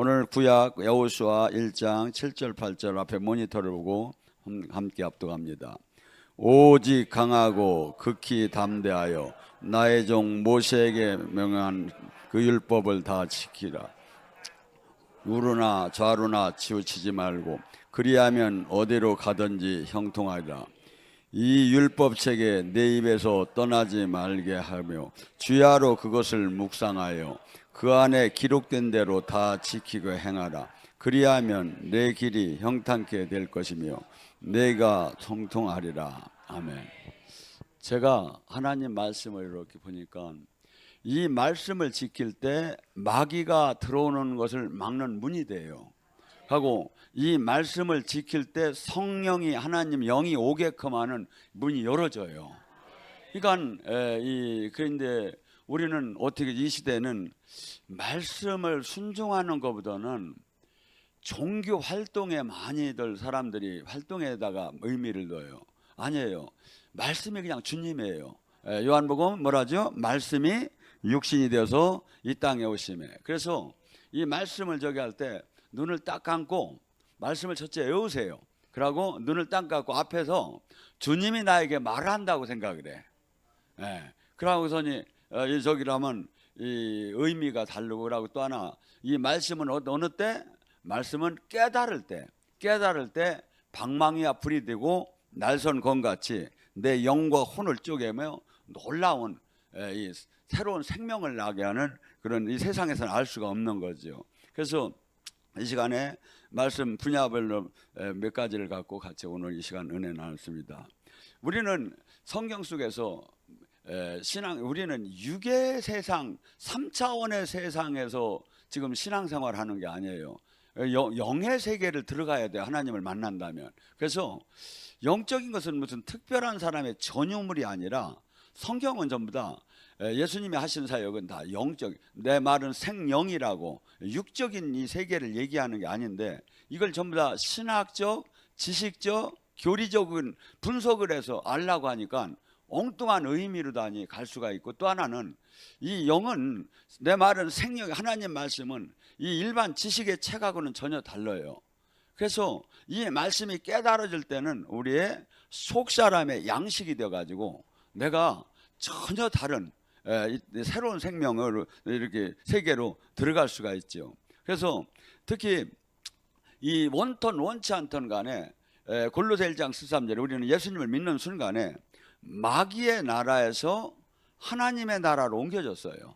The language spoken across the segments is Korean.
오늘 구약 여호수아 1장 7절 8절 앞에 모니터를 보고 함께 합독합니다. 오직 강하고 극히 담대하여 나의 종 모세에게 명한 그 율법을 다 지키라. 우르나 좌루나 치우치지 말고 그리하면 어디로 가든지 형통하리라. 이 율법책에 내 입에서 떠나지 말게 하며 주야로 그것을 묵상하여 그 안에 기록된 대로 다 지키고 행하라. 그리하면 내 길이 형통하게 될 것이며 내가 통통하리라. 아멘. 제가 하나님 말씀을 이렇게 보니까 이 말씀을 지킬 때 마귀가 들어오는 것을 막는 문이 돼요. 하고 이 말씀을 지킬 때 성령이 하나님 영이 오게끔 하는 문이 열어져요. 그러니까 그런데 우리는 어떻게 이 시대는 말씀을 순종하는 것보다는 종교 활동에 많이들 사람들이 활동에다가 의미를 둬요. 아니에요. 말씀이 그냥 주님이에요. 요한복음 뭐라죠? 말씀이 육신이 되어서 이 땅에 오심에. 그래서 이 말씀을 저기 할 때 눈을 딱 감고 말씀을 첫째 외우세요. 그러고 눈을 딱 감고 앞에서 주님이 나에게 말한다고 생각을 해. 그러고서니 저기라면 이 의미가 다르고. 그러고 또 하나, 이 말씀은 어느 때? 말씀은 깨달을 때 방망이와 불이 되고 날선 검같이 내 영과 혼을 쪼개며 놀라운 이 새로운 생명을 나게 하는 그런, 이 세상에서는 알 수가 없는 거죠. 그래서 이 시간에 말씀 분야별로 몇 가지를 갖고 같이 오늘 이 시간 은혜 나눴습니다. 우리는 성경 속에서 우리는 육의 세상, 3차원의 세상에서 지금 신앙생활 하는 게 아니에요. 영의 세계를 들어가야 돼요. 하나님을 만난다면. 그래서 영적인 것은 무슨 특별한 사람의 전유물이 아니라 성경은 전부 다 예수님이 하신 사역은 다 영적, 내 말은 생영이라고 육적인 이 세계를 얘기하는 게 아닌데, 이걸 전부 다 신학적, 지식적, 교리적인 분석을 해서 알라고 하니까 엉뚱한 의미로 다니 갈 수가 있고, 또 하나는 이 영은, 내 말은 생명, 하나님 말씀은 이 일반 지식의 책하고는 전혀 달라요. 그래서 이 말씀이 깨달아질 때는 우리의 속사람의 양식이 되어가지고 내가 전혀 다른 새로운 생명을 이렇게 세계로 들어갈 수가 있죠. 그래서 특히 이 원턴 원치 않던 간에 골로새 1장 13절에 우리는 예수님을 믿는 순간에 마귀의 나라에서 하나님의 나라로 옮겨졌어요.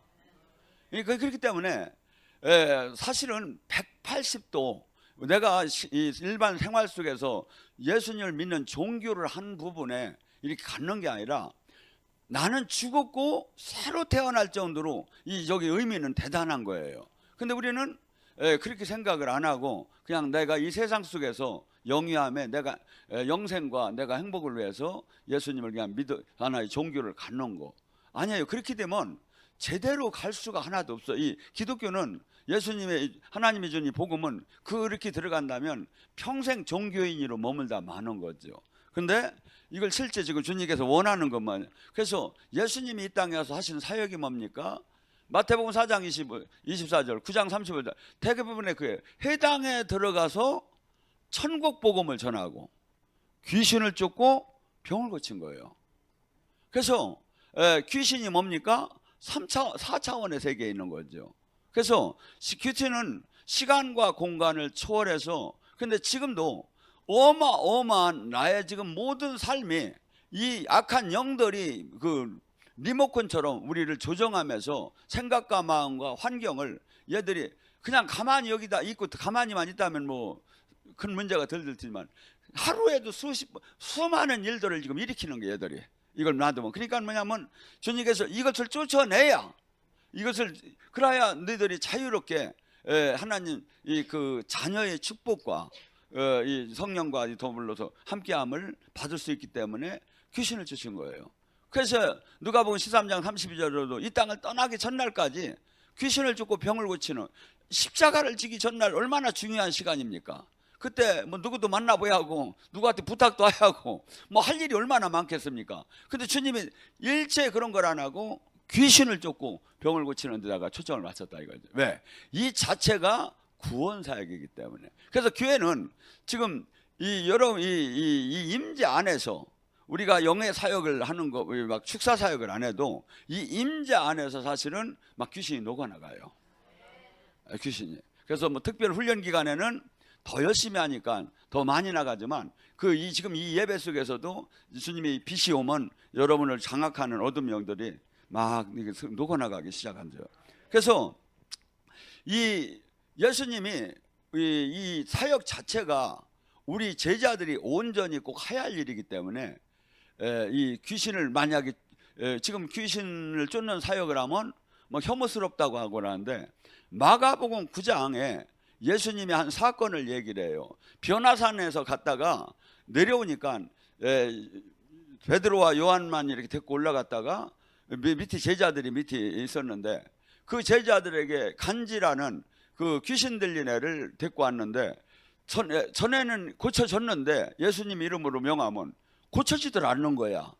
그렇기 때문에 사실은 180도 내가 일반 생활 속에서 예수님을 믿는 종교를 한 부분에 이렇게 갖는 게 아니라 나는 죽었고 새로 태어날 정도로 저기 의미는 대단한 거예요. 근데 우리는 그렇게 생각을 안 하고 그냥 내가 이 세상 속에서 영위함에 내가 영생과 내가 행복을 위해서 예수님을 그냥 하나의 종교를 갖는 거 아니에요. 그렇게 되면 제대로 갈 수가 하나도 없어. 이 기독교는 예수님의, 하나님이 준 이 복음은 그렇게 들어간다면 평생 종교인으로 머물다 마는 거죠. 근데 이걸 실제 지금 주님께서 원하는 것만. 그래서 예수님이 이 땅에 와서 하신 사역이 뭡니까? 마태복음 4장 24절, 9장 35절 대부분의 그 회당에 들어가서 천국 복음을 전하고 귀신을 쫓고 병을 고친 거예요. 그래서 귀신이 뭡니까? 4차원의 세계에 있는 거죠. 그래서 귀신은 시간과 공간을 초월해서, 근데 지금도 어마어마한 나의 지금 모든 삶이 이 악한 영들이 그 리모컨처럼 우리를 조정하면서 생각과 마음과 환경을 얘들이 그냥 가만히 여기다 있고 가만히만 있다면 뭐 큰 문제가 덜 들지만 하루에도 수많은 일들을 지금 일으키는 게 얘들이 이걸 놔두면. 그러니까 뭐냐면 주님께서 이것을 쫓아내야, 이것을 그래야 너희들이 자유롭게 하나님 그 자녀의 축복과 이 성령과 더불어서 함께함을 받을 수 있기 때문에 귀신을 주신 거예요. 그래서 누가복음 13장 32절에도 이 땅을 떠나기 전날까지 귀신을 쫓고 병을 고치는, 십자가를 지기 전날 얼마나 중요한 시간입니까? 그때 뭐 누구도 만나봐야 하고 누구한테 부탁도 해야 하고 뭐 할 일이 얼마나 많겠습니까? 근데 주님이 일체 그런 걸 안 하고 귀신을 쫓고 병을 고치는 데다가 초점을 맞췄다 이거죠. 왜? 이 자체가 구원 사역이기 때문에. 그래서 교회는 지금 이 여러분 이 임재 안에서 우리가 영의 사역을 하는 거, 막 축사 사역을 안 해도 이 임재 안에서 사실은 막 귀신이 녹아나가요. 귀신이. 그래서 뭐 특별 훈련 기간에는 더 열심히 하니까 더 많이 나가지만 지금 이 예배 속에서도 주님이 빛이 오면 여러분을 장악하는 어둠 영들이 막 녹아나가기 시작한대요. 그래서 이 예수님이 이 사역 자체가 우리 제자들이 온전히 꼭 해야 할 일이기 때문에 이 귀신을 만약에 지금 귀신을 쫓는 사역을 하면 뭐 혐오스럽다고 하고 그러는데 마가복음 9장에 예수님이 한 사건을 얘기를 해요. 변화산에서 갔다가 내려오니까 베드로와 요한만 이렇게 데리고 올라갔다가 밑에 제자들이 밑에 있었는데 그 제자들에게 간지라는 그 귀신 들린 애를 데리고 왔는데 전에는 고쳐졌는데 예수님 이름으로 명하면 고쳐지들 않는 거야.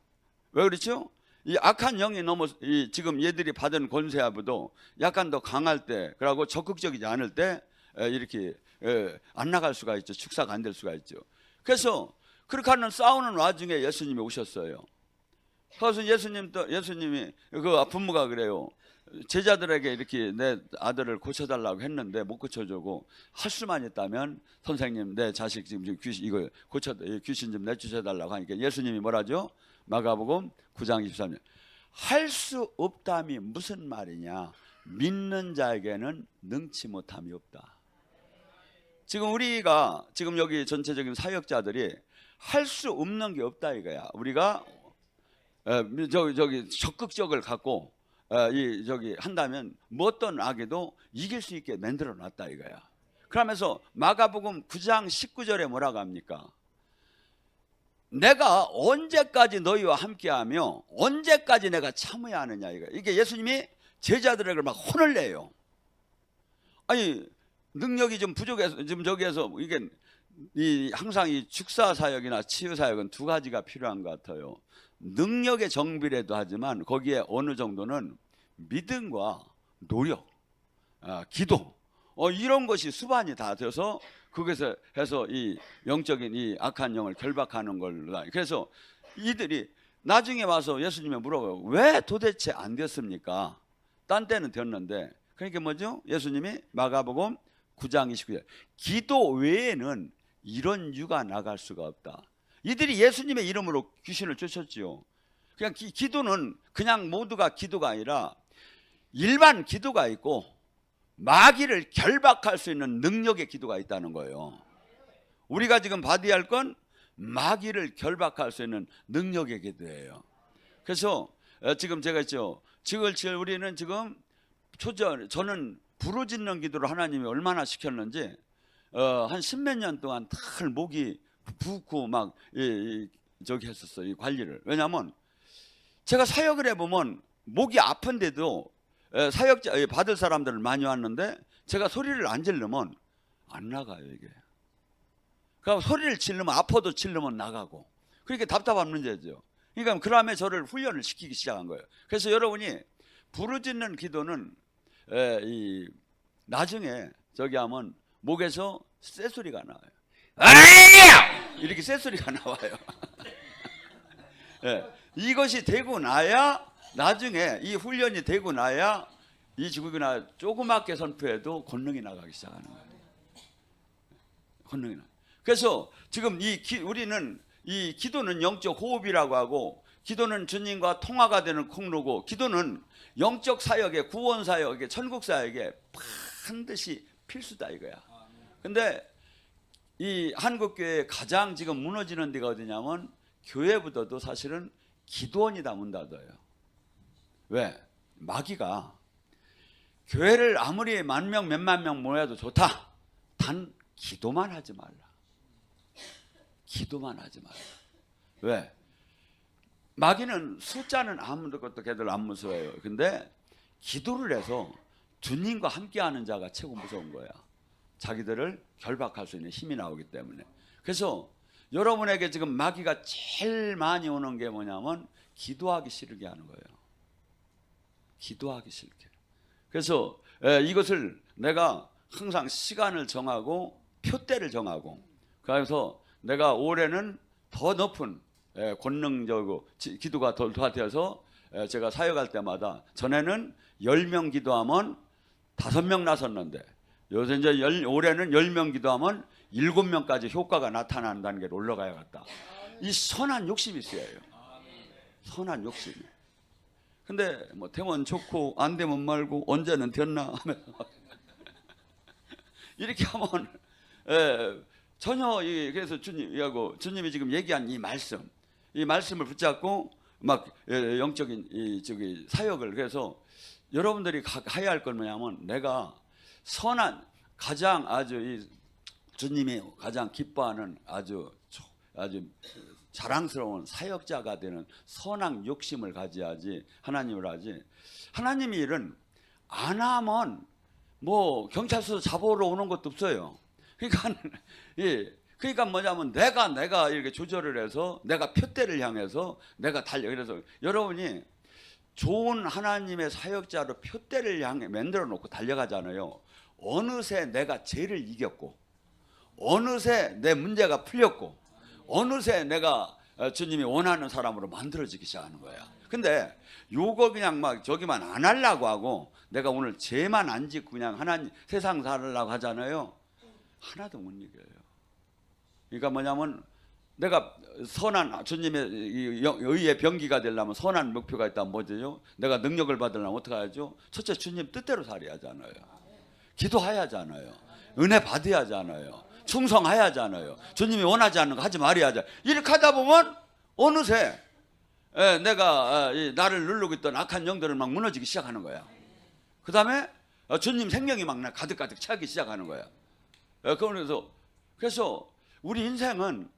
왜 그렇죠? 이 악한 영이 너무 지금 얘들이 받은 권세하고도 약간 더 강할 때, 그리고 적극적이지 않을 때 이렇게 안 나갈 수가 있죠. 축사가 안 될 수가 있죠. 그래서 그렇게 하는 싸우는 와중에 예수님이 오셨어요. 그래서 예수님이 그 부모가 그래요. 제자들에게 이렇게 내 아들을 고쳐달라고 했는데 못 고쳐주고 할 수만 있다면 선생님 내 자식 지금 귀신 좀 내주셔달라고 하니까 예수님이 뭐라죠? 마가복음 9장 23절 할 수 없담이 무슨 말이냐? 믿는 자에게는 능치 못함이 없다. 지금 우리가 지금 여기 전체적인 사역자들이 할 수 없는 게 없다 이거야. 우리가 저기 적극적을 갖고 한다면 뭐 어떤 악에도 이길 수 있게 만들어 놨다 이거야. 그러면서 마가복음 9장 19절에 뭐라고 합니까? 내가 언제까지 너희와 함께하며 언제까지 내가 참아야 하느냐 이거. 이게 예수님이 제자들에게 막 혼을 내요. 아니 능력이 좀 부족해서 지금 저기에서 이게 항상 이 축사 사역이나 치유 사역은 두 가지가 필요한 것 같아요. 능력의 정비라도 하지만 거기에 어느 정도는 믿음과 노력, 기도 이런 것이 수반이 다 돼서 거기서 해서 이 영적인 이 악한 영을 결박하는 걸로. 그래서 이들이 나중에 와서 예수님이 물어봐요. 왜 도대체 안 됐습니까? 딴 때는 됐는데. 그러니까 뭐죠? 예수님이 마가복음 9장 29절 기도 외에는 이런 유가 나갈 수가 없다. 이들이 예수님의 이름으로 귀신을 쫓았지요. 그냥 기도는 그냥 모두가 기도가 아니라 일반 기도가 있고 마귀를 결박할 수 있는 능력의 기도가 있다는 거예요. 우리가 지금 받아야 할 건 마귀를 결박할 수 있는 능력의 기도예요. 그래서 지금 제가 했죠. 우리는 지금 저는 부르짖는 기도를 하나님이 얼마나 시켰는지 한 십몇 년 동안 늘 목이 붓고 막 저기 했었어요. 이 관리를. 왜냐하면 제가 사역을 해보면 목이 아픈데도 사역자 받을 사람들은 많이 왔는데 제가 소리를 안 지르면 안 나가요 이게. 그러니까 소리를 지르면 아파도 지르면 나가고. 그렇게 답답한 문제죠. 그러니까 그 다음에 저를 훈련을 시키기 시작한 거예요. 그래서 여러분이 부르짖는 기도는 나중에 저기 하면 목에서 쇳소리가 나와요. 이렇게 쇳소리가 나와요. 이것이 되고 나야 나중에 이 훈련이 되고 나야 이 지구나 조그맣게 선포해도 권능이 나가기 시작하는 거예요. 권능이 나. 그래서 지금 우리는 이 기도는 영적 호흡이라고 하고 기도는 주님과 통화가 되는 통로고 기도는 영적 사역에 구원 사역에 천국 사역에 반드시 필수다 이거야. 근데 이 한국교회 가장 지금 무너지는 데가 어디냐면 교회보다도 사실은 기도원이다 문 닫아요. 왜? 마귀가 교회를 아무리 만 명 몇만 명 모여도 좋다. 단 기도만 하지 말라. 기도만 하지 말라. 왜? 마귀는 숫자는 아무것도 걔들 안 무서워요. 근데 기도를 해서 주님과 함께하는 자가 최고 무서운 거야. 자기들을 결박할 수 있는 힘이 나오기 때문에. 그래서 여러분에게 지금 마귀가 제일 많이 오는 게 뭐냐면 기도하기 싫게 하는 거예요. 기도하기 싫게. 그래서 이것을 내가 항상 시간을 정하고 표대를 정하고, 그래서 내가 올해는 더 높은 권능적이고 기도가 더 되어서 제가 사역할 때마다, 전에는 10명 기도하면 5명 나섰는데 요새 이제 올해는 10명 기도하면 7명까지 효과가 나타난다는 게 올라가야겠다. 이 선한 욕심이 있어요. 선한 욕심이. 근데 뭐 되면 좋고 안 되면 말고 언제는 됐나 하면서 이렇게 하면 전혀 그래서 주님이 지금 얘기한 이 말씀을 붙잡고 막 영적인 저기 사역을, 그래서 여러분들이 해야 할 건 뭐냐면, 내가 선한 가장 아주 주님이 가장 기뻐하는 아주 자랑스러운 사역자가 되는 선한 욕심을 가져야지 하나님을 하지. 하나님의 일은 안 하면 뭐 경찰서 잡아오러 오는 것도 없어요. 그러니까 뭐냐면 내가 이렇게 조절을 해서 내가 표대를 향해서 내가 달려. 그래서 여러분이 좋은 하나님의 사역자로 표대를 향해 만들어 놓고 달려가잖아요. 어느새 내가 죄를 이겼고, 어느새 내 문제가 풀렸고, 어느새 내가 주님이 원하는 사람으로 만들어지기 시작하는 거야. 근데 요거 그냥 막 저기만 안 하려고 하고, 내가 오늘 죄만 안 짓고 그냥 하나님 세상 살으려고 하잖아요. 하나도 못 이겨요. 그러니까 뭐냐면, 내가 선한 주님의 의의 병기가 되려면 선한 목표가 있다면 뭐죠? 내가 능력을 받으려면 어떻게 하죠? 첫째, 주님 뜻대로 살아야 하잖아요. 기도해야 하잖아요. 은혜 받아야 하잖아요. 충성해야 하잖아요. 주님이 원하지 않는 거 하지 말아야 하잖아요. 이렇게 하다 보면 어느새 내가 나를 누르고 있던 악한 영들은 막 무너지기 시작하는 거야. 그 다음에 주님 생명이 막 가득가득 차기 시작하는 거야. 그래서 우리 인생은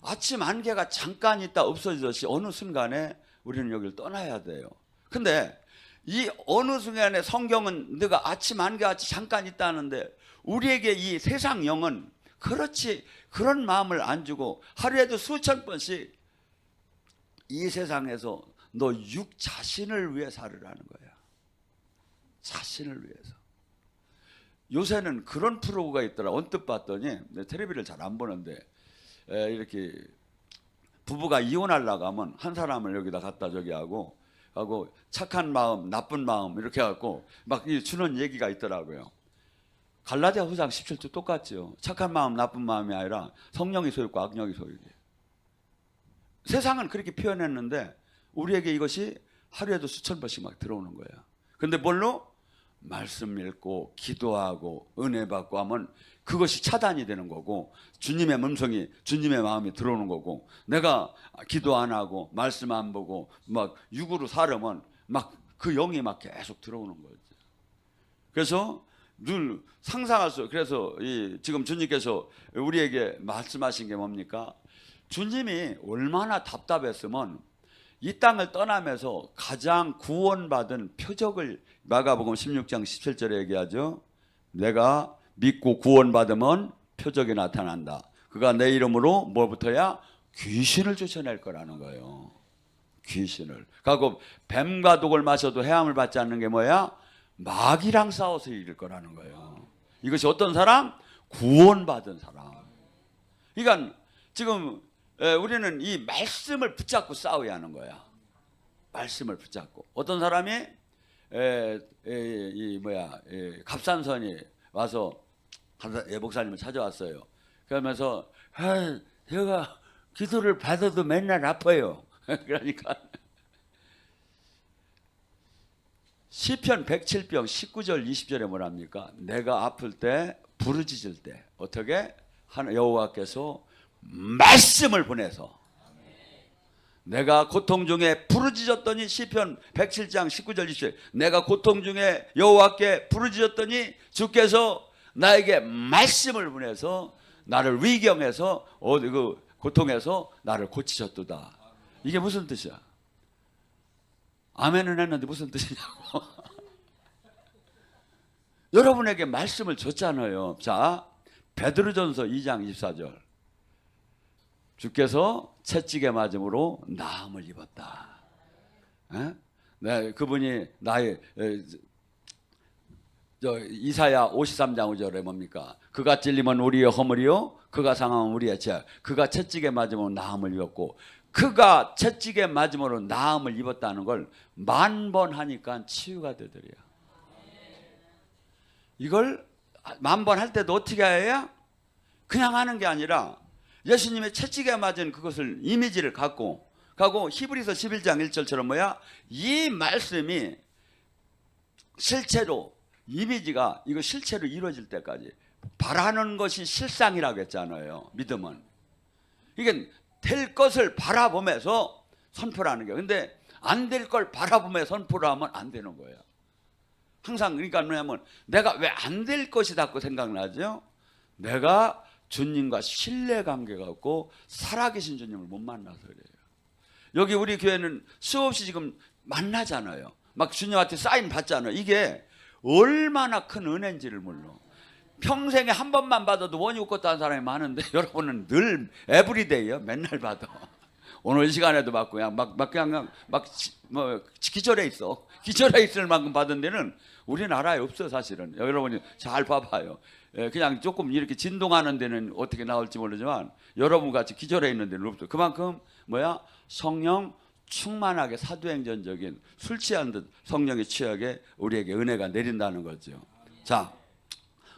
아침 안개가 잠깐 있다 없어지듯이 어느 순간에 우리는 여기를 떠나야 돼요. 근데 이 어느 순간에 성경은 네가 아침 안개같이 잠깐 있다 하는데, 우리에게 이 세상 영은 그런 마음을 안 주고 하루에도 수천 번씩 이 세상에서 너 육 자신을 위해 살으라는 거야. 자신을 위해서. 요새는 그런 프로가 있더라. 언뜻 봤더니, 텔레비를 잘 안 보는데 이렇게 부부가 이혼하려고 하면 한 사람을 여기다 갖다 저기 하고 착한 마음, 나쁜 마음 이렇게 해갖고 막 주는 얘기가 있더라고요. 갈라디아 후상 17조 똑같죠. 착한 마음, 나쁜 마음이 아니라 성령이 소유고 악령이 소유게. 세상은 그렇게 표현했는데 우리에게 이것이 하루에도 수천 번씩 막 들어오는 거예요. 근데 뭘로? 말씀 읽고 기도하고 은혜 받고 하면 그것이 차단이 되는 거고, 주님의 음성이, 주님의 마음이 들어오는 거고, 내가 기도 안 하고 말씀 안 보고 막 육으로 살으면 막 그 영이 막 계속 들어오는 거죠. 그래서 늘 상상할 수, 그래서 지금 주님께서 우리에게 말씀하신 게 뭡니까? 주님이 얼마나 답답했으면 이 땅을 떠나면서 가장 구원받은 표적을 마가복음 16장 17절에 얘기하죠. 내가 믿고 구원받으면 표적이 나타난다. 그가 내 이름으로 뭐부터야? 귀신을 쫓아낼 거라는 거예요. 귀신을. 그리고 뱀과 독을 마셔도 해함을 받지 않는 게 뭐야? 마귀랑 싸워서 이길 거라는 거예요. 이것이 어떤 사람? 구원받은 사람. 그러니까 지금 우리는 이 말씀을 붙잡고 싸워야 하는 거야. 말씀을 붙잡고. 어떤 사람이 갑산선이 와서 목사님을 찾아왔어요. 그러면서 제가 기도를 받아도 맨날 아파요. 그러니까 시편 107편 19절 20절에 뭐랍니까? 내가 아플 때 부르짖을 때 어떻게? 여호와께서 말씀을 보내서, 내가 고통 중에 부르짖었더니, 시편 107장 19절 20절, 내가 고통 중에 여호와께 부르짖었더니 주께서 나에게 말씀을 보내서 나를 위경해서 그 고통에서 나를 고치셨도다. 이게 무슨 뜻이야? 아멘은 했는데 무슨 뜻이냐고. 여러분에게 말씀을 줬잖아요. 자, 베드로전서 2장 24절. 주께서 채찍에 맞음으로 나음을 입었다. 그분이 나의 이사야 53장 5절에 뭡니까? 그가 찔리면 우리의 허물이요, 그가 상하면 우리의 죄, 그가 채찍에 맞으면 나음을 입었고, 그가 채찍에 맞음으로 나음을 입었다는 걸 10,000번 하니까 치유가 되더래요. 이걸 10,000번 할 때도 어떻게 해야? 그냥 하는 게 아니라 예수님의 채찍에 맞은 그것을 이미지를 갖고 히브리서 11장 1절처럼 뭐야? 이 말씀이 실체로 이미지가 이거 실체로 이루어질 때까지 바라는 것이 실상이라고 했잖아요. 믿음은 이게 될 것을 바라보면서 선포를 하는 거예요. 근데 안 될 걸 바라보면서 선포를 하면 안 되는 거예요. 항상 그러니까 뭐냐면 내가 왜 안 될 것이 자꾸 생각나죠? 내가 주님과 신뢰관계가 없고 살아계신 주님을 못 만나서 그래요. 여기 우리 교회는 수없이 지금 만나잖아요. 막 주님한테 사인 받잖아요. 이게 얼마나 큰 은혜인지를 몰라. 평생에 한 번만 받아도 원이 웃고 하는 사람이 많은데 여러분은 늘 에브리데이요. 맨날 받아. 오늘 이 시간에도 받고 그냥 기절해 있어. 기절해 있을 만큼 받은 데는 우리나라에 없어 사실은. 여러분이 잘 봐봐요. 그냥 조금 이렇게 진동하는 데는 어떻게 나올지 모르지만 여러분 같이 기절해 있는 데는 없어. 그만큼 성령 충만하게 사도행전적인 술 취한 듯 성령의 취하게 우리에게 은혜가 내린다는 거죠. 자,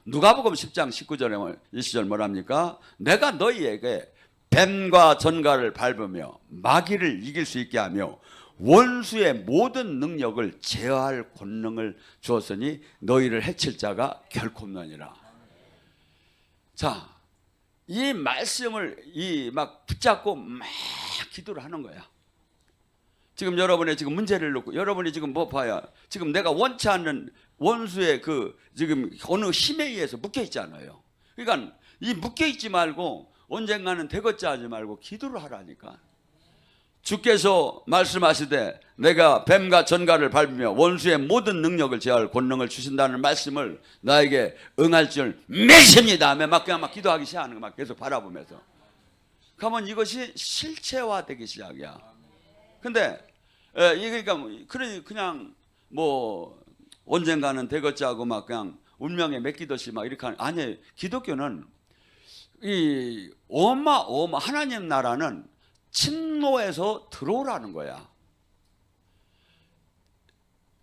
누가복음 10장 19절에 20절 뭐랍니까? 내가 너희에게 뱀과 전갈을 밟으며 마귀를 이길 수 있게 하며 원수의 모든 능력을 제어할 권능을 주었으니 너희를 해칠 자가 결코 없느니라. 자, 이 말씀을 막 붙잡고 막 기도를 하는 거야. 지금 여러분의 지금 문제를 놓고 여러분이 지금 뭐 봐야 지금 내가 원치 않는 원수의 지금 어느 힘에 의해서 묶여 있잖아요. 그러니까 이 묶여 있지 말고 언젠가는 되겠자 하지 말고 기도를 하라니까. 주께서 말씀하시되 내가 뱀과 전갈을 밟으며 원수의 모든 능력을 제어할 권능을 주신다는 말씀을 나에게 응할 줄 믿습니다 하며 그냥 막 기도하기 시작하는 거 막 계속 바라보면서 그러면 이것이 실체화되기 시작이야. 근데 이게 그러니까 그냥 뭐 언젠가는 되겠자 하고 막 그냥 운명에 맡기듯이 막 이렇게 하는 아니 기독교는 이 하나님 나라는 침노에서 들어오라는 거야.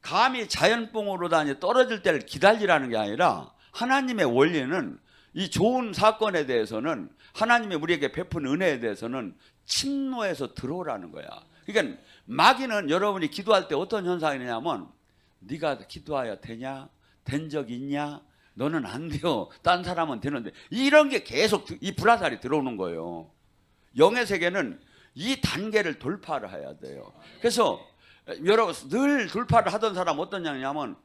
감히 자연봉으로 다니 떨어질 때를 기다리라는 게 아니라 하나님의 원리는 이 좋은 사건에 대해서는 하나님이 우리에게 베푼 은혜에 대해서는 침노에서 들어오라는 거야. 그러니까 마귀는 여러분이 기도할 때 어떤 현상이냐면 네가 기도하여 되냐? 된 적 있냐? 너는 안 돼요. 딴 사람은 되는데 이런 게 계속 이 불화살이 들어오는 거예요. 영의 세계는 이 단계를 돌파를 해야 돼요. 그래서 여러분 늘 돌파를 하던 사람 어떤 양이냐면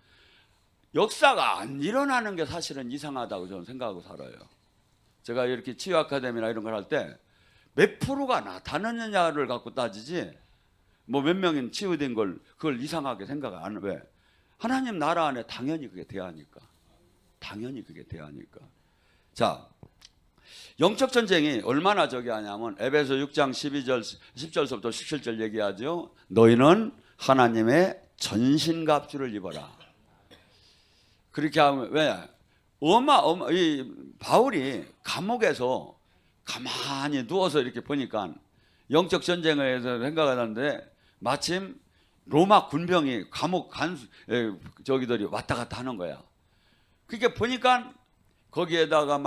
역사가 안 일어나는 게 사실은 이상하다고 저는 생각하고 살아요. 제가 이렇게 치유 아카데미나 이런 걸 할 때 몇 프로가 나타나느냐를 갖고 따지지 뭐 몇 명이 치유된 걸 그걸 이상하게 생각 안 해. 왜? 하나님 나라 안에 당연히 그게 돼야 하니까. 당연히 그게 돼야 하니까. 자, 영적 전쟁이 얼마나 저기 하냐면 에베소 6장 10절부터 17절 얘기하죠. 너희는 하나님의 전신갑주를 입어라. 그렇게 하면 왜? 이 바울이 감옥에서 가만히 누워서 이렇게 보니까 영적 전쟁에 대해서 생각하는데 마침 로마 군병이 감옥 저기들이 왔다 갔다 하는 거야. 그게 보니까 거기에다가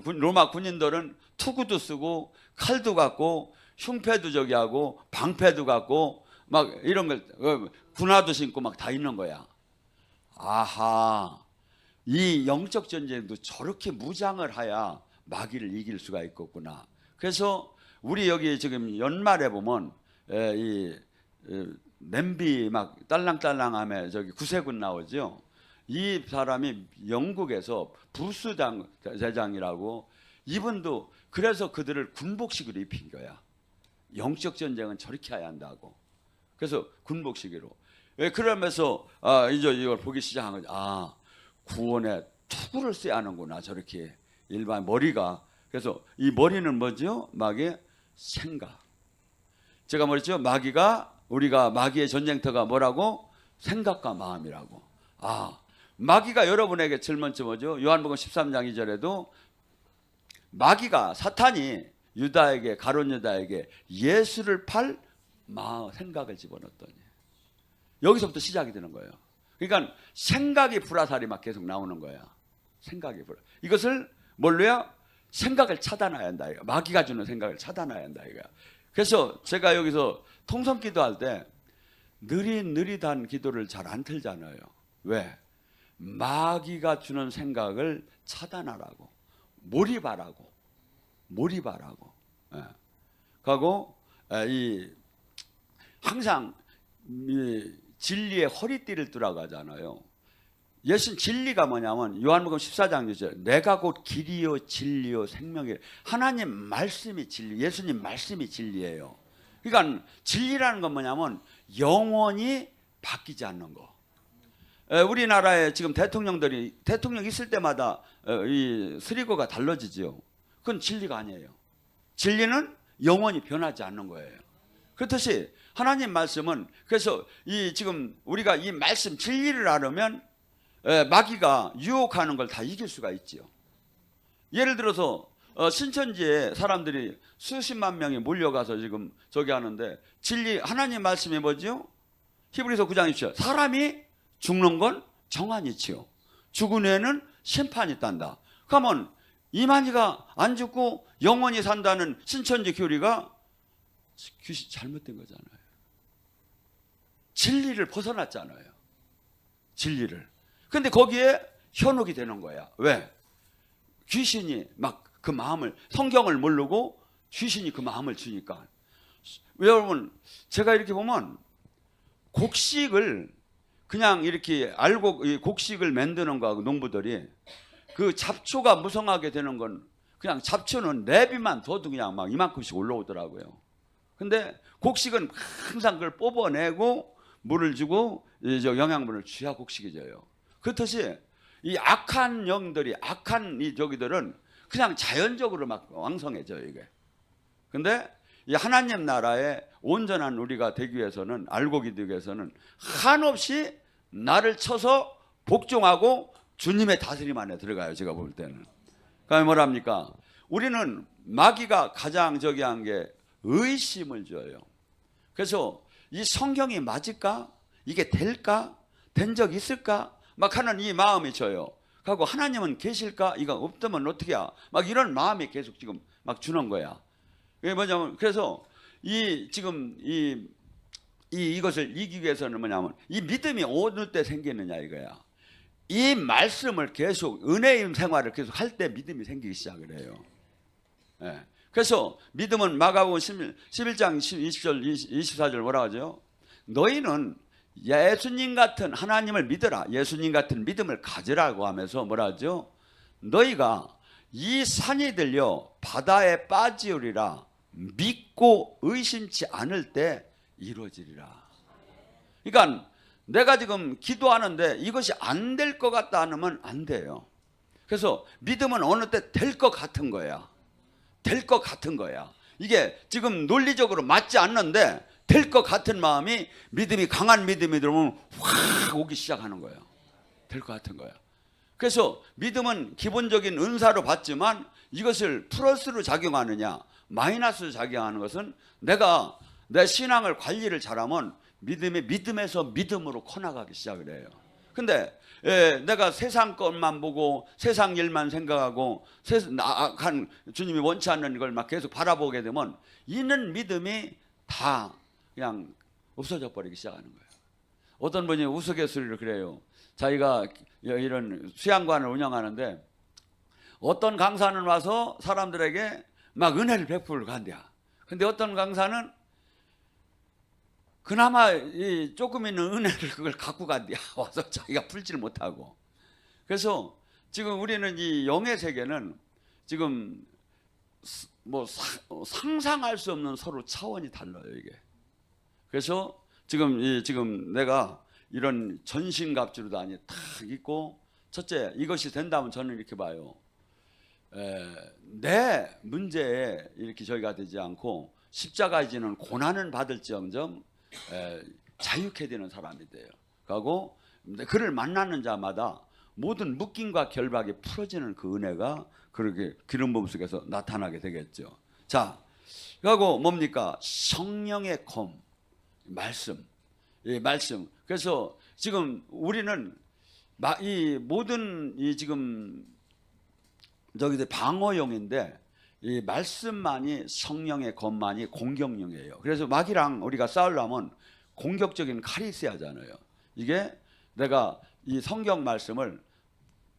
로마 군인들은 투구도 쓰고 칼도 갖고 흉패도 저기 하고 방패도 갖고 막 이런 걸 군화도 신고 막 다 있는 거야. 아하, 이 영적 전쟁도 저렇게 무장을 해야 마귀를 이길 수가 있겠구나. 그래서 우리 여기 지금 연말에 보면 이 냄비 막 딸랑딸랑함에 저기 구세군 나오죠. 이 사람이 영국에서 부스 대장이라고 이분도 그래서 그들을 군복식으로 입힌 거야. 영적 전쟁은 저렇게 해야 한다고. 그래서 군복식으로. 그러면서 이제 이걸 보기 시작한 거죠. 구원에 투구를 써야 하는구나. 저렇게 일반 머리가. 그래서 이 머리는 뭐죠? 마귀의 생각. 제가 말했죠. 우리가 마귀의 전쟁터가 뭐라고? 생각과 마음이라고. 마귀가 여러분에게 질문점 오죠. 요한복음 13장 2절에도 마귀가 사탄이 유다에게 가룟 유다에게 예수를 팔 생각을 집어넣었더니 여기서부터 시작이 되는 거예요. 그러니까 생각이 불화살이 막 계속 나오는 거야. 생각이 이것을 뭘로요? 생각을 차단해야 한다. 이거. 마귀가 주는 생각을 차단해야 한다. 이거야. 그래서 제가 여기서 통성 기도할 때 느릿느릿한 기도를 잘 안 틀잖아요. 왜? 마귀가 주는 생각을 차단하라고, 몰입하라고. 예. 그리고 항상 진리의 허리띠를 두라고 하잖아요. 예수는 진리가 뭐냐면 요한복음 14장 6절 내가 곧 길이요 진리요 생명이에요. 하나님 말씀이 진리, 예수님 말씀이 진리예요. 그러니까 진리라는 건 뭐냐면 영원히 바뀌지 않는 거. 우리나라에 지금 대통령 있을 때마다 이 스리거가 달라지죠. 그건 진리가 아니에요. 진리는 영원히 변하지 않는 거예요. 그렇듯이 하나님 말씀은 그래서 지금 우리가 이 말씀 진리를 알으면 마귀가 유혹하는 걸 다 이길 수가 있지요. 예를 들어서 신천지에 사람들이 수십만 명이 몰려가서 지금 저기 하는데 진리 하나님 말씀이 뭐지요? 히브리서 9장 2절 사람이 죽는 건 정한이지요. 죽은 후에는 심판이 있단다. 그러면 이만희가 안 죽고 영원히 산다는 신천지 교리가 잘못된 거잖아요. 진리를 벗어났잖아요. 진리를. 근데 거기에 현혹이 되는 거야. 왜? 귀신이 막 그 마음을, 성경을 모르고 귀신이 그 마음을 주니까. 여러분, 제가 이렇게 보면 곡식을 그냥 이렇게 알고 곡식을 만드는 거하고 농부들이 그 잡초가 무성하게 되는 건 그냥 잡초는 내비만 둬도 그냥 막 이만큼씩 올라오더라고요. 근데 곡식은 항상 그걸 뽑아내고 물을 주고 영양분을 줘야 곡식이 져요. 그렇듯이 이 악한 영들이 악한 이 저기들은 그냥 자연적으로 막 왕성해져요 이게. 근데 이 하나님 나라에 온전한 우리가 되기 위해서는 알고 기도하기 위해서는 한없이 나를 쳐서 복종하고 주님의 다스림 안에 들어가요. 제가 볼 때는. 그러니까 뭐랍니까? 우리는 마귀가 가장 저기 한 게 의심을 줘요. 그래서 이 성경이 맞을까? 이게 될까? 된 적 있을까? 막 하는 이 마음이 줘요. 하고 하나님은 계실까? 이거 없다면 어떻게야? 막 이런 마음이 계속 지금 막 주는 거야. 이게 뭐냐면 그래서 지금 이것을 이기기 위해서는 뭐냐면 이 믿음이 어느 때 생기느냐 이거야. 이 말씀을 계속 은혜의 생활을 계속 할 때 믿음이 생기기 시작을 해요. 예. 그래서 믿음은 마가복음 11장 20절 24절 뭐라 하죠? 너희는 예수님 같은 하나님을 믿어라. 예수님 같은 믿음을 가지라고 하면서 뭐라 하죠? 너희가 이 산이 들려 바다에 빠지우리라 믿고 의심치 않을 때 이루어지리라. 그러니까 내가 지금 기도하는데 이것이 안 될 것 같다 하면 안 돼요. 그래서 믿음은 어느 때 될 것 같은 거야. 될 것 같은 거야. 이게 지금 논리적으로 맞지 않는데 될 것 같은 마음이 믿음이 강한 믿음이 들어오면 확 오기 시작하는 거예요. 될 것 같은 거야. 그래서 믿음은 기본적인 은사로 받지만 이것을 플러스로 작용하느냐 마이너스로 작용하는 것은 내가 내 신앙을 관리를 잘하면 믿음에서 믿음으로 커나가기 시작을 해요. 근데 내가 세상 것만 보고 세상 일만 생각하고 악한 주님이 원치 않는 걸 막 계속 바라보게 되면 이는 믿음이 다 그냥 없어져 버리기 시작하는 거예요. 어떤 분이 우스갯소리를 그래요. 자기가 이런 수양관을 운영하는데 어떤 강사는 와서 사람들에게 막 은혜를 베풀고 간대야. 근데 어떤 강사는 그나마 조금 있는 은혜를 그걸 갖고 간대야. 와서 자기가 풀지를 못하고. 그래서 지금 우리는 이 영의 세계는 지금 뭐 상상할 수 없는 서로 차원이 달라요 이게. 그래서 지금 내가 이런 전신갑주로 다니 탁 입고 첫째 이것이 된다면 저는 이렇게 봐요. 내 문제에 이렇게 저희가 되지 않고 십자가에 지는 고난은 받을지언정 자유케 되는 사람이 돼요. 그리고 그를 만나는 자마다 모든 묶임과 결박이 풀어지는 그 은혜가 그렇게 기름 부음 속에서 나타나게 되겠죠. 자, 그리고 뭡니까? 성령의 검, 말씀. 이 말씀. 그래서 지금 우리는 이 모든 이 지금 저기들 방어용인데 이 말씀만이 성령의 검만이 공격용이에요. 그래서 마귀랑 우리가 싸우려면 공격적인 칼이 있어야 하잖아요. 이게 내가 이 성경 말씀을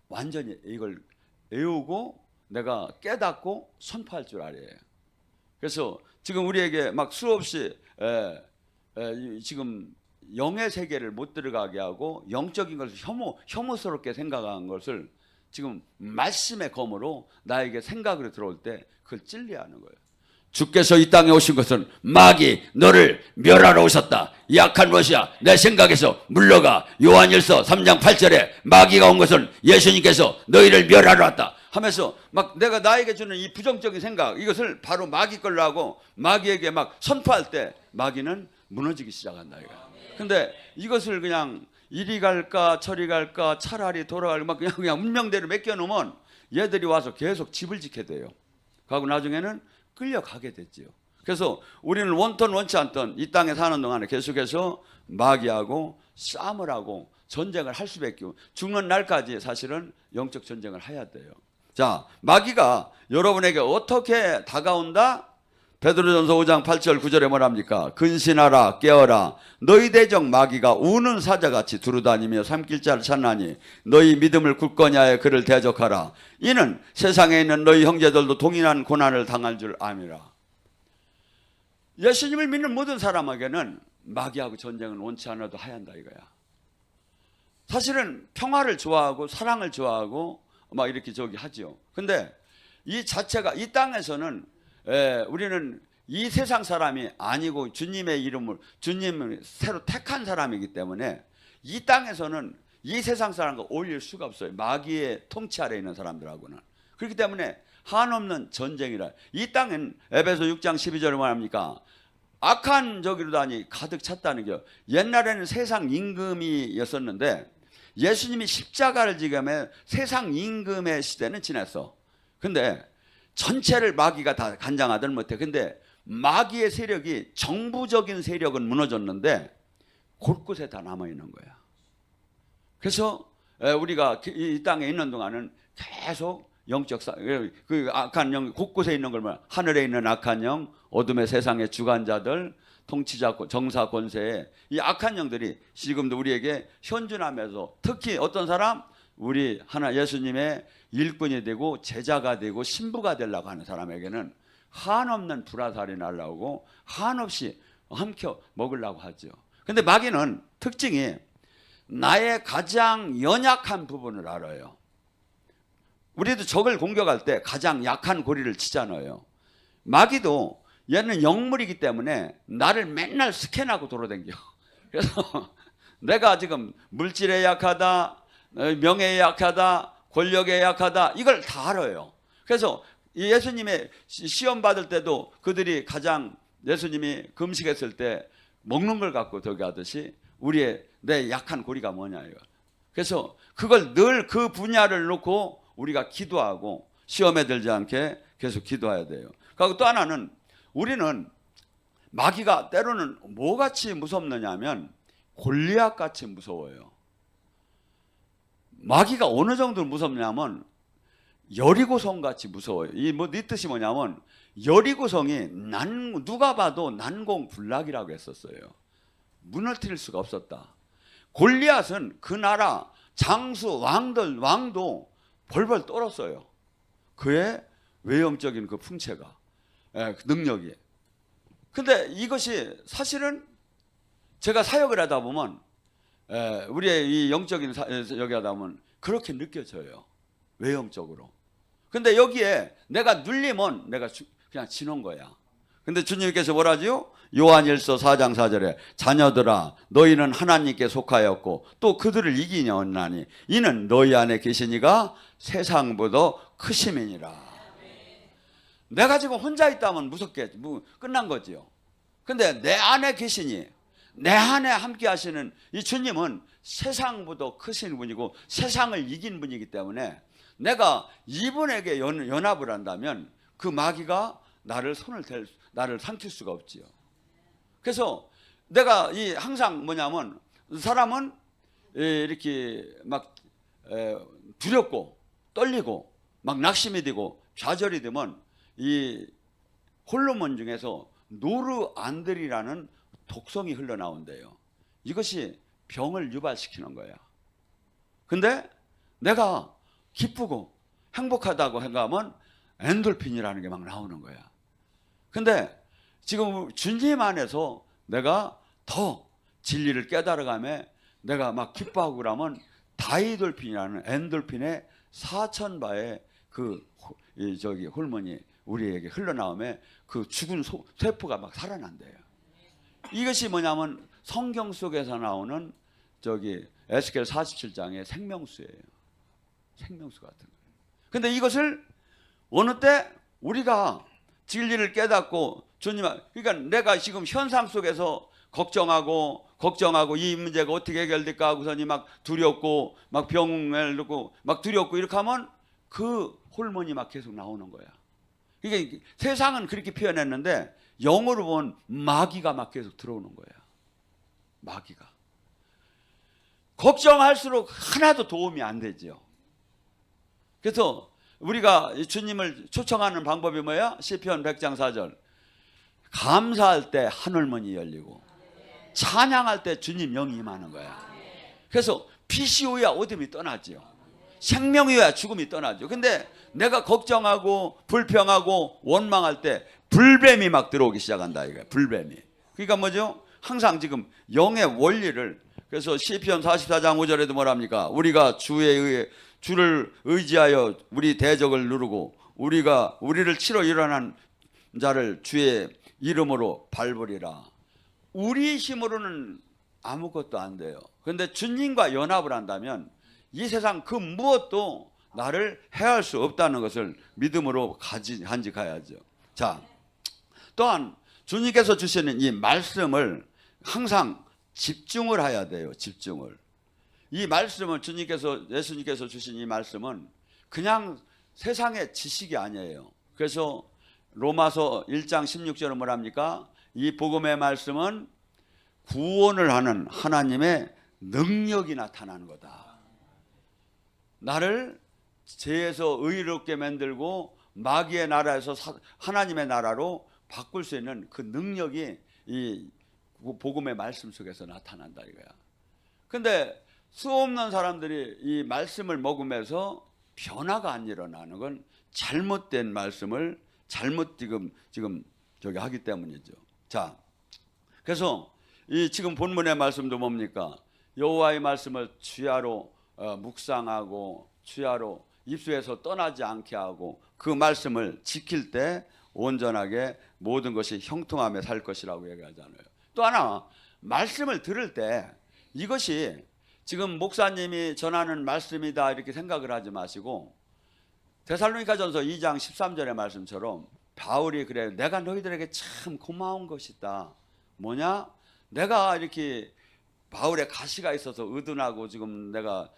완전히 이걸 외우고 내가 깨닫고 선포할 줄 알아야 해요. 그래서 지금 우리에게 막 수없이 지금 영의 세계를 못 들어가게 하고 영적인 것을 혐오스럽게 생각하는 것을 지금 말씀의 검으로 나에게 생각으로 들어올 때 그걸 찔리하는 거예요. 주께서 이 땅에 오신 것은 마귀 너를 멸하러 오셨다. 이 악한 것이야. 내 생각에서 물러가. 요한일서 3장 8절에 마귀가 온 것은 예수님께서 너희를 멸하러 왔다 하면서 막 내가 나에게 주는 이 부정적인 생각, 이것을 바로 마귀 걸로 하고 마귀에게 막 선포할 때 마귀는 무너지기 시작한다 이거야. 근데 이것을 그냥 이리 갈까 저리 갈까 차라리 돌아갈까 막 그냥 운명대로 맡겨놓으면 얘들이 와서 계속 집을 지게 돼요. 그리고 나중에는 끌려가게 됐지요. 그래서 우리는 원ton 원치 않던 이 땅에 사는 동안에 계속해서 마귀하고 싸움을 하고 전쟁을 할 수밖에 없고 죽는 날까지 사실은 영적 전쟁을 해야 돼요. 자, 마귀가 여러분에게 어떻게 다가온다? 베드로전서 5장 8절 9절에 뭐랍니까? 근신하라 깨어라 너희 대적 마귀가 우는 사자같이 두루다니며 삼킬 자를 찾나니 너희 믿음을 굳건히 하여 그를 대적하라. 이는 세상에 있는 너희 형제들도 동일한 고난을 당할 줄 아미라. 예수님을 믿는 모든 사람에게는 마귀하고 전쟁은 원치 않아도 해야 한다 이거야. 사실은 평화를 좋아하고 사랑을 좋아하고 막 이렇게 저기 하죠. 근데 이 자체가 이 땅에서는 우리는 이 세상 사람이 아니고 주님의 이름을 주님을 새로 택한 사람이기 때문에 이 땅에서는 이 세상 사람과 어울릴 수가 없어요. 마귀의 통치 아래에 있는 사람들하고는. 그렇기 때문에 한없는 전쟁이라. 이 땅은 에베소 6장 12절에 말합니까? 악한 저기로다니 가득 찼다는 게 옛날에는 세상 임금이었었는데 예수님이 십자가를 지금에 세상 임금의 시대는 지났어. 근데 전체를 마귀가 다 간장하들 못해. 근데 마귀의 세력이 정부적인 세력은 무너졌는데 곳곳에 다 남아있는 거야. 그래서 우리가 이 땅에 있는 동안은 계속 영적 그 악한 영 곳곳에 있는 걸 말 하늘에 있는 악한 영, 어둠의 세상의 주관자들, 통치자, 정사, 권세에 이 악한 영들이 지금도 우리에게 현존하면서 특히 어떤 사람? 우리 하나 예수님의 일꾼이 되고 제자가 되고 신부가 되려고 하는 사람에게는 한없는 불화살이 날라오고 한없이 함켜 먹으려고 하죠. 근데 마귀는 특징이 나의 가장 연약한 부분을 알아요. 우리도 적을 공격할 때 가장 약한 고리를 치잖아요. 마귀도 얘는 영물이기 때문에 나를 맨날 스캔하고 돌아다녀. 그래서 내가 지금 물질에 약하다, 명예에 약하다, 권력에 약하다, 이걸 다 알아요. 그래서 예수님의 시험 받을 때도 그들이 가장 예수님이 금식했을 때 먹는 걸 갖고 저기 하듯이 우리의 내 약한 고리가 뭐냐 이거. 그래서 그걸 늘 그 분야를 놓고 우리가 기도하고 시험에 들지 않게 계속 기도해야 돼요. 그리고 또 하나는 우리는 마귀가 때로는 뭐같이 무섭느냐 하면 골리앗같이 무서워요. 마귀가 어느 정도로 무섭냐면 여리고성 같이 무서워요. 이 뜻이 뭐냐면 여리고성이 누가 봐도 난공불락이라고 했었어요. 무너뜨릴 수가 없었다. 골리앗은 그 나라 장수 왕도 벌벌 떨었어요. 그의 외형적인 그 풍채가, 그 능력이. 근데 이것이 사실은 제가 사역을 하다 보면 우리의 이 영적인 여기 하다 보면 그렇게 느껴져요. 외형적으로. 근데 여기에 내가 눌리면 내가 그냥 지는 거야. 근데 주님께서 뭐라지요? 요한일서 4장 4절에 자녀들아 너희는 하나님께 속하였고 또 그들을 이기냐니 이는 너희 안에 계시니가 세상보다 크심이니라. 내가 지금 혼자 있다면 무섭게 끝난 거지요. 근데 내 안에 계시니 내 안에 함께 하시는 이 주님은 세상보다 크신 분이고 세상을 이긴 분이기 때문에 내가 이분에게 연합을 한다면 그 마귀가 나를 나를 삼킬 수가 없지요. 그래서 내가 항상 뭐냐면 사람은 이렇게 막 두렵고 떨리고 막 낙심이 되고 좌절이 되면 이 호르몬 중에서 노르안드린이라는 독성이 흘러나온대요. 이것이 병을 유발시키는 거야. 근데 내가 기쁘고 행복하다고 생각하면 엔돌핀이라는 게 막 나오는 거야. 근데 지금 주님 안에서 내가 더 진리를 깨달아가며 내가 막 기뻐하고 그러면 다이돌핀이라는 엔돌핀의 4,000배의 호르몬이 우리에게 흘러나오며 그 죽은 세포가 막 살아난대요. 이것이 뭐냐면 성경 속에서 나오는 에스겔 47장의 생명수예요. 생명수 같은 거예요. 근데 이것을 어느 때 우리가 진리를 깨닫고 그러니까 내가 지금 현상 속에서 걱정하고 이 문제가 어떻게 해결될까 하고서니 막 두렵고 막 병을 넣고 막 두렵고 이렇게 하면 그 호르몬이 막 계속 나오는 거야. 이게 세상은 그렇게 표현했는데 영어로 보면 마귀가 막 계속 들어오는 거야. 마귀가. 걱정할수록 하나도 도움이 안 되죠. 그래서 우리가 주님을 초청하는 방법이 뭐야? 시편 100장 4절. 감사할 때 하늘문이 열리고 찬양할 때 주님 영이 임하는 거야. 그래서 빛이 오야 어둠이 떠나죠. 생명이 오야 죽음이 떠나죠. 근데 내가 걱정하고 불평하고 원망할 때 불뱀이 막 들어오기 시작한다 이거야. 불뱀이. 그러니까 뭐죠? 항상 지금 영의 원리를, 그래서 시편 44장 5절에도 뭐랍니까? 우리가 주를 의지하여 우리 대적을 누르고 우리를 치러 일어난 자를 주의 이름으로 밟으리라. 우리 힘으로는 아무것도 안 돼요. 그런데 주님과 연합을 한다면 이 세상 그 무엇도 나를 해할 수 없다는 것을 믿음으로 간직해야죠. 자, 또한 주님께서 주시는 이 말씀을 항상 집중을 해야 돼요. 집중을. 이 말씀은 예수님께서 주신 이 말씀은 그냥 세상의 지식이 아니에요. 그래서 로마서 1장 16절은 뭐랍니까? 이 복음의 말씀은 구원을 하는 하나님의 능력이 나타나는 거다. 나를 죄에서 의롭게 만들고 마귀의 나라에서 하나님의 나라로 바꿀 수 있는 그 능력이 이 복음의 말씀 속에서 나타난다 이거야. 근데 수없는 사람들이 이 말씀을 먹으면서 변화가 안 일어나는 건 잘못된 말씀을 잘못 지금 하기 때문이죠. 자, 그래서 이 지금 본문의 말씀도 뭡니까? 여호와의 말씀을 주야로 묵상하고 주야로 입술에서 떠나지 않게 하고 그 말씀을 지킬 때 온전하게 모든 것이 형통하며 살 것이라고 얘기하잖아요. 또 하나, 말씀을 들을 때 이것이 지금 목사님이 전하는 말씀이다 이렇게 생각을 하지 마시고 데살로니가전서 2장 13절의 말씀처럼 바울이 그래요. 내가 너희들에게 참 고마운 것이다. 뭐냐? 내가 이렇게 바울의 가시가 있어서 의둔하고 지금 내가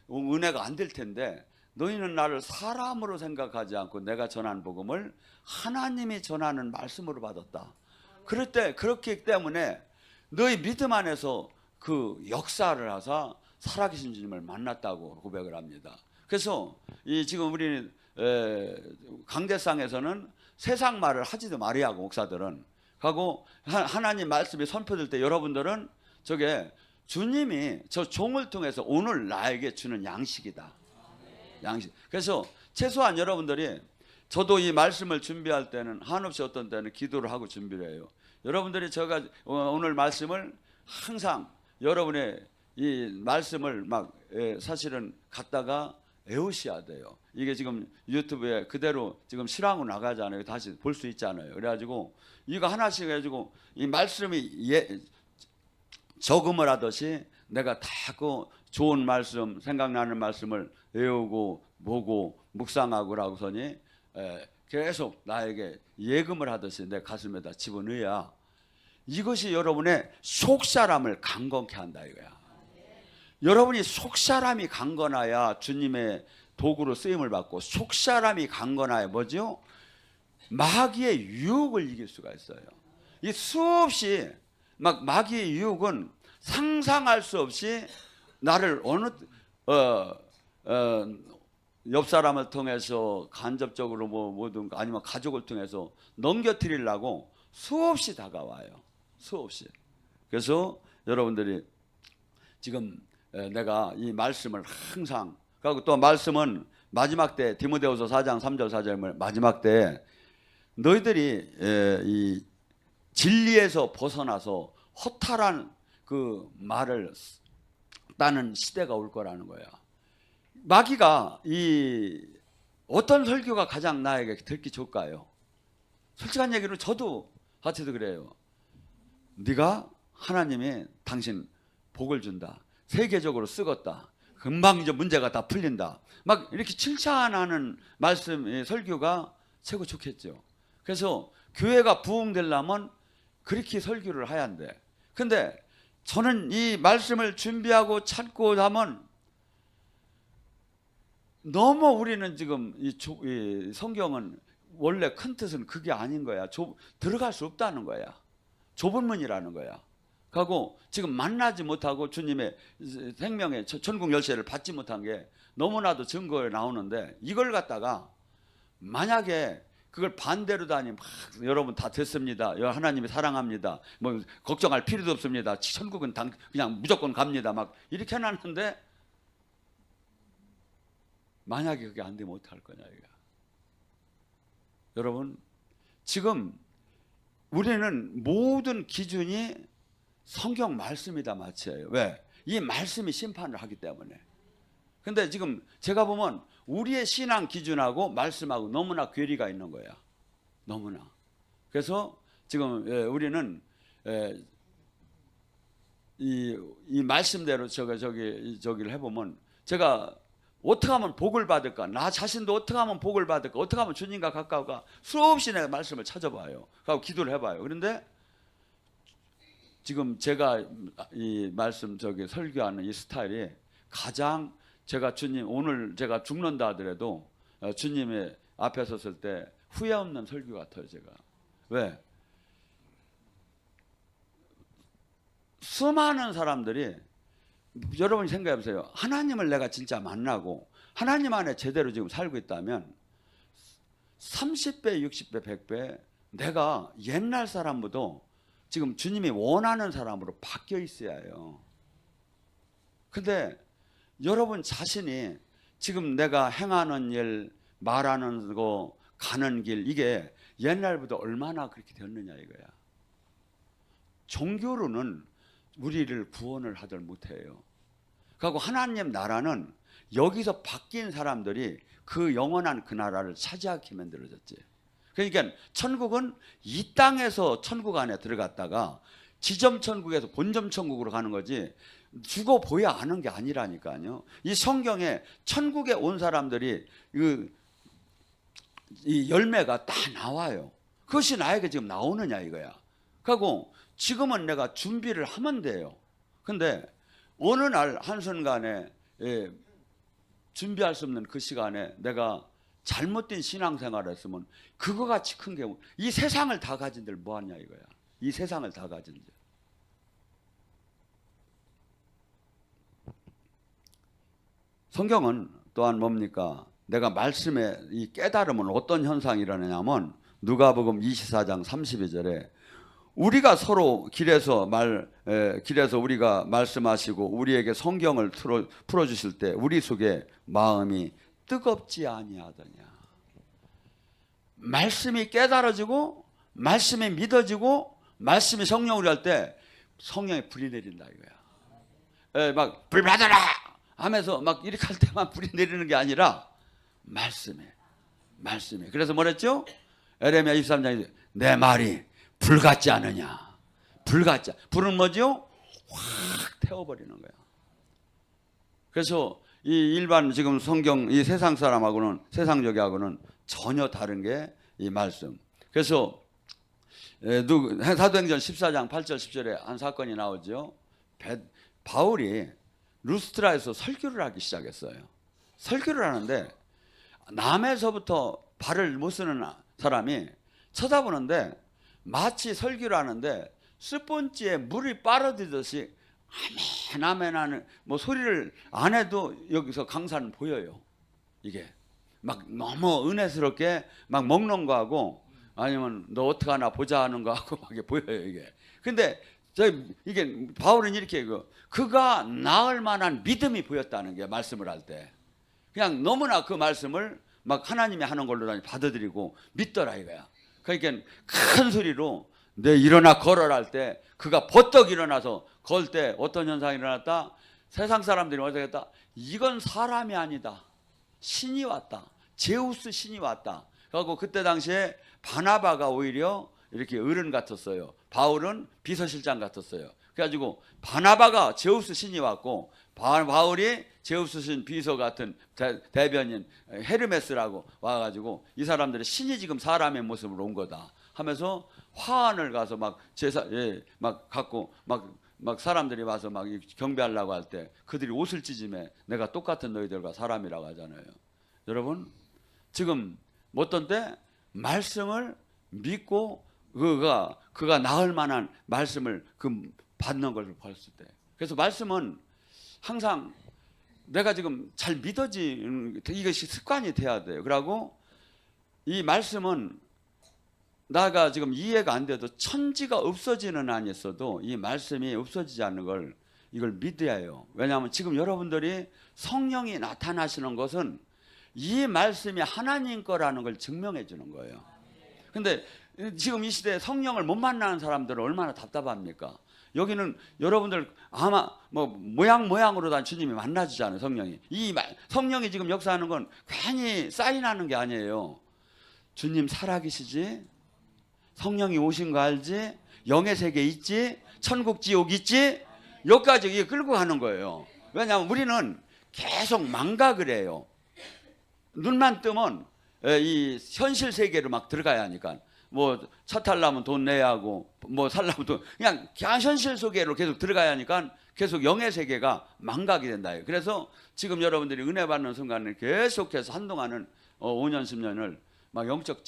은혜가 안 될 텐데 너희는 나를 사람으로 생각하지 않고 내가 전한 복음을 하나님이 전하는 말씀으로 받았다. 그렇기 때문에 너희 믿음 안에서 그 역사를 하사 살아계신 주님을 만났다고 고백을 합니다. 그래서 지금 우리 강대상에서는 세상 말을 하지도 말아야 하고 목사들은 하고 하나님 말씀이 선포될 때 여러분들은 주님이 저 종을 통해서 오늘 나에게 주는 양식이다. 양식. 그래서 최소한 여러분들이 저도 이 말씀을 준비할 때는 한없이 어떤 때는 기도를 하고 준비를 해요. 여러분들이 제가 오늘 말씀을 항상 여러분의 이 말씀을 사실은 갖다가 외우셔야 돼요. 이게 지금 유튜브에 그대로 지금 실황으로 나가잖아요. 다시 볼 수 있잖아요. 그래가지고 이거 하나씩 해가지고 이 말씀이 적음을 하듯이 내가 다 그 좋은 말씀, 생각나는 말씀을 외우고 보고 묵상하고 하고서니 계속 나에게 예금을 하듯이 내 가슴에다 집어넣어야 이것이 여러분의 속사람을 강건케 한다 이거야. 여러분이 속사람이 강건하야 주님의 도구로 쓰임을 받고, 속사람이 강건하야 뭐죠? 마귀의 유혹을 이길 수가 있어요. 이 수없이 마귀의 유혹은 상상할 수 없이 나를 어느 옆 사람을 통해서 간접적으로 뭐든 아니면 가족을 통해서 넘겨뜨리려고 수없이 다가와요. 수없이. 그래서 여러분들이 지금 내가 이 말씀을 항상, 그리고 또 말씀은 마지막 때 디모데후서 4장 3절 4절 마지막 때 너희들이 이 진리에서 벗어나서 허탈한 그 말을 따는 시대가 올 거라는 거야. 마귀가 이 어떤 설교가 가장 나에게 듣기 좋을까요? 솔직한 얘기로 저도 같이도 그래요. 네가 하나님이 당신 복을 준다, 세계적으로 쓰겄다, 금방 이제 문제가 다 풀린다, 막 이렇게 칭찬하는 말씀, 설교가 최고 좋겠죠. 그래서 교회가 부흥되려면 그렇게 설교를 해야 한대. 근데 저는 이 말씀을 준비하고 찾고 하면 너무 우리는 지금 이 성경은 원래 큰 뜻은 그게 아닌 거야. 들어갈 수 없다는 거야. 좁은 문이라는 거야. 하고 지금 만나지 못하고 주님의 생명의 천국 열쇠를 받지 못한 게 너무나도 증거에 나오는데, 이걸 갖다가 만약에 그걸 반대로 다니면 여러분 다 됐습니다, 하나님이 사랑합니다, 뭐 걱정할 필요도 없습니다, 천국은 그냥 무조건 갑니다, 막 이렇게 해놨는데 만약에 그게 안 되면 어떡할 거냐 이거. 여러분 지금 우리는 모든 기준이 성경 말씀이다 마치예요. 왜? 이 말씀이 심판을 하기 때문에. 근데 지금 제가 보면 우리의 신앙 기준하고 말씀하고 너무나 괴리가 있는 거야. 너무나. 그래서 지금 우리는 이 말씀대로 저기를 해보면, 제가 어떻게 하면 복을 받을까, 나 자신도 어떻게 하면 복을 받을까, 어떻게 하면 주님과 가까울까, 수없이 내가 말씀을 찾아봐요. 그리고 기도를 해봐요. 그런데 지금 제가 이 말씀 설교하는 이 스타일이 가장 제가 오늘 제가 죽는다 하더라도 주님의 앞에 섰을 때 후회 없는 설교 같아요. 제가. 왜? 수많은 사람들이, 여러분이 생각해 보세요. 하나님을 내가 진짜 만나고 하나님 안에 제대로 지금 살고 있다면 30배, 60배, 100배 내가 옛날 사람보다 지금 주님이 원하는 사람으로 바뀌어 있어야 해요. 근데 여러분 자신이 지금 내가 행하는 일, 말하는 거, 가는 길, 이게 옛날보다 얼마나 그렇게 됐느냐 이거야. 종교로는 우리를 구원을 하들 못해요. 그리고 하나님 나라는 여기서 바뀐 사람들이 그 영원한 그 나라를 차지하게 만들어졌지. 그러니까 천국은 이 땅에서 천국 안에 들어갔다가 지점 천국에서 본점 천국으로 가는 거지, 죽어 보여 하는 게 아니라니까요. 이 성경에 천국에 온 사람들이 이 열매가 다 나와요. 그것이 나에게 지금 나오느냐 이거야. 그리고 지금은 내가 준비를 하면 돼요. 근데 어느 날 한순간에 준비할 수 없는 그 시간에 내가 잘못된 신앙생활을 했으면 그거 같이 큰 게 이 세상을 다 가진들 뭐하냐 이거야. 이 세상을 다 가진들. 성경은 또한 뭡니까? 내가 말씀에 이 깨달음은 어떤 현상이 일어나냐면 누가복음 24장 32절에 우리가 서로 길에서 우리가 말씀하시고 우리에게 성경을 풀어주실 때 우리 속에 마음이 뜨겁지 아니하더냐. 말씀이 깨달아지고 말씀이 믿어지고 말씀이 성령으로 할 때 성령의 불이 내린다 이거야. 막 불 받아라 하면서 막 이렇게 할 때만 불이 내리는 게 아니라 말씀에. 그래서 뭐랬죠? 에레미야 23장에 내 말이 불 같지 않으냐. 불은 뭐죠? 확 태워버리는 거야. 그래서 이 일반 지금 성경 이 세상 사람하고는 세상적이하고는 전혀 다른 게 이 말씀. 그래서 사도행전 14장 8절 10절에 한 사건이 나오죠. 바울이 루스트라에서 설교를 하기 시작했어요. 설교를 하는데 남에서부터 발을 못 쓰는 사람이 쳐다보는데 마치 설교를 하는데 스펀지에 물이 빨아들듯이 아멘 아멘 하는 뭐 소리를 안 해도 여기서 강사는 보여요. 이게 막 너무 은혜스럽게 막 먹는 거하고 아니면 너 어떡하나 보자 하는 거하고 막 보여요 이게. 근데 이게 바울은 이렇게 그가 나을 만한 믿음이 보였다는 게 말씀을 할 때 그냥 너무나 그 말씀을 막 하나님이 하는 걸로 받아들이고 믿더라 이거야. 그러니까 큰 소리로 내 일어나 걸어라 할 때 그가 버떡 일어나서 걸 때 어떤 현상이 일어났다? 세상 사람들이 어떻겠다? 이건 사람이 아니다. 신이 왔다. 제우스 신이 왔다. 그리고 그때 당시에 바나바가 오히려 이렇게 어른 같았어요. 바울은 비서실장 같았어요. 그래가지고 바나바가 제우스 신이 왔고 바울이 제우스 신 비서 같은 대변인 헤르메스라고 와가지고 이 사람들이 신이 지금 사람의 모습으로 온 거다 하면서 화환을 가서 막 제사 막 갖고 막 사람들이 와서 막 경배하려고 할 때 그들이 옷을 찢으며 내가 똑같은 너희들과 사람이라고 하잖아요. 여러분 지금 어떤 때 말씀을 믿고 그가 나을 만한 말씀을 받는 걸 봤을 때 그래서 말씀은 항상 내가 지금 잘 믿어지는 이것이 습관이 돼야 돼요. 그러고 이 말씀은 나가 지금 이해가 안 돼도 천지가 없어지는 한이 있어도 이 말씀이 없어지지 않는 걸 이걸 믿어야 해요. 왜냐하면 지금 여러분들이 성령이 나타나시는 것은 이 말씀이 하나님 거라는 걸 증명해 주는 거예요. 근데 지금 이 시대에 성령을 못 만나는 사람들은 얼마나 답답합니까? 여기는 여러분들 아마 뭐 모양으로 다 주님이 만나주잖아요. 성령이 성령이 지금 역사하는 건 괜히 사인하는 게 아니에요. 주님 살아계시지? 성령이 오신 거 알지? 영의 세계 있지? 천국 지옥 있지? 여기까지 이게 끌고 가는 거예요. 왜냐하면 우리는 계속 망각을 해요. 눈만 뜨면 이 현실 세계로 막 들어가야 하니까 뭐 차 타려면 돈 내야 하고 뭐 살려면 돈 그냥 현실 세계로 계속 들어가야 하니까 계속 영의 세계가 망각이 된다. 그래서 지금 여러분들이 은혜 받는 순간에 계속해서 한동안은 5년 10년을 막 영적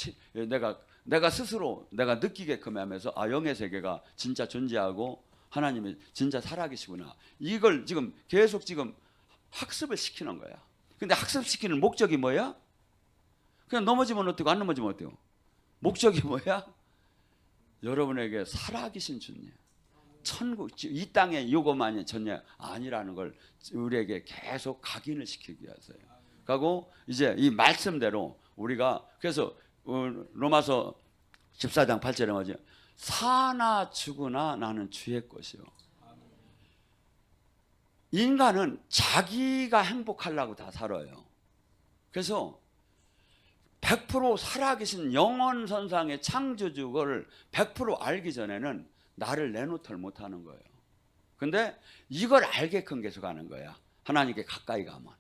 내가 스스로 내가 느끼게끔 하면서 영의 세계가 진짜 존재하고 하나님이 진짜 살아계시구나. 이걸 지금 계속 지금 학습을 시키는 거야. 근데 학습시키는 목적이 뭐야? 그냥 넘어지면 어때고 안 넘어지면 어때요? 목적이 뭐야? 여러분에게 살아계신 주님, 천국, 이 땅에 요것만이 전혀 아니라는 걸 우리에게 계속 각인을 시키기 위해서요. 그리고 이제 이 말씀대로 우리가 그래서 로마서 14장 8절에 뭐죠? 사나 죽으나 나는 주의 것이요. 인간은 자기가 행복하려고 다 살아요. 그래서 100% 살아계신 영원 선상의 창조주를 100% 알기 전에는 나를 내놓지를 못하는 거예요. 근데 이걸 알게끔 계속 하는 거야. 하나님께 가까이 가면.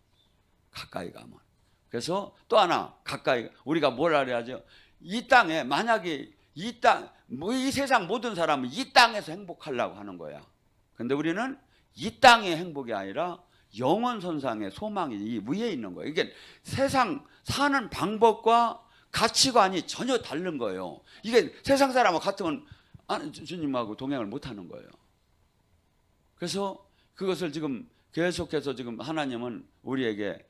그래서 또 하나 가까이 우리가 뭘 알아야죠? 이 땅에 만약에 이 세상 모든 사람은 이 땅에서 행복하려고 하는 거야. 근데 우리는 이 땅의 행복이 아니라 영원 선상의 소망이 이 위에 있는 거예요. 이게 세상 사는 방법과 가치관이 전혀 다른 거예요. 이게 세상 사람하고 같으면 주님하고 동행을 못 하는 거예요. 그래서 그것을 지금 계속해서 지금 하나님은 우리에게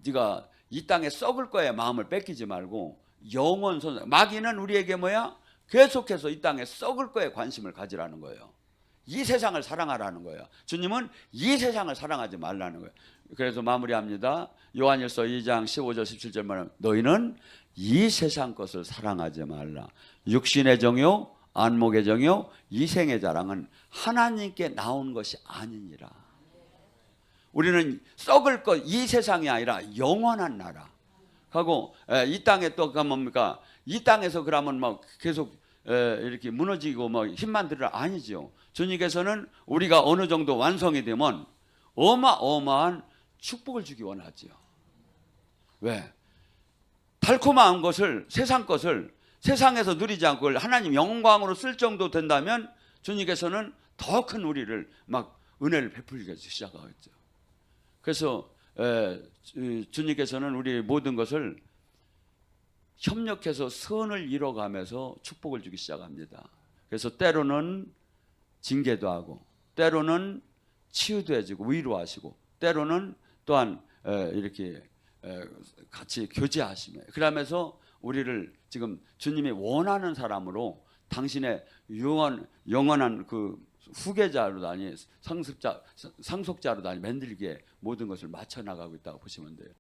네가 이 땅에 썩을 거에 마음을 뺏기지 말고 영원 선상 마귀는 우리에게 뭐야? 계속해서 이 땅에 썩을 거에 관심을 가지라는 거예요. 이 세상을 사랑하라는 거예요. 주님은 이 세상을 사랑하지 말라는 거예요. 그래서 마무리합니다. 요한일서 2장 15절 17절 말하면 너희는 이 세상 것을 사랑하지 말라. 육신의 정욕, 안목의 정욕, 이생의 자랑은 하나님께 나온 것이 아니니라. 우리는 썩을 것, 이 세상이 아니라 영원한 나라. 하고 이 땅에 또 뭡니까? 이 땅에서 그러면 막 계속 이렇게 무너지고 뭐 힘만 들으라 아니죠. 주님께서는 우리가 어느 정도 완성이 되면 어마어마한 축복을 주기 원하지요. 왜? 달콤한 것을 세상 것을 세상에서 누리지 않고 하나님 영광으로 쓸 정도 된다면 주님께서는 더 큰 우리를 막 은혜를 베풀기 시작하겠죠. 그래서 주님께서는 우리 모든 것을 협력해서 선을 이뤄가면서 축복을 주기 시작합니다. 그래서 때로는 징계도 하고, 때로는 치유도 해주고 위로하시고, 때로는 또한 이렇게 같이 교제하시며, 그러면서 우리를 지금 주님이 원하는 사람으로 당신의 영원한 그 후계자로 아니 상속자로 아니 만들기에 모든 것을 맞춰 나가고 있다고 보시면 돼요.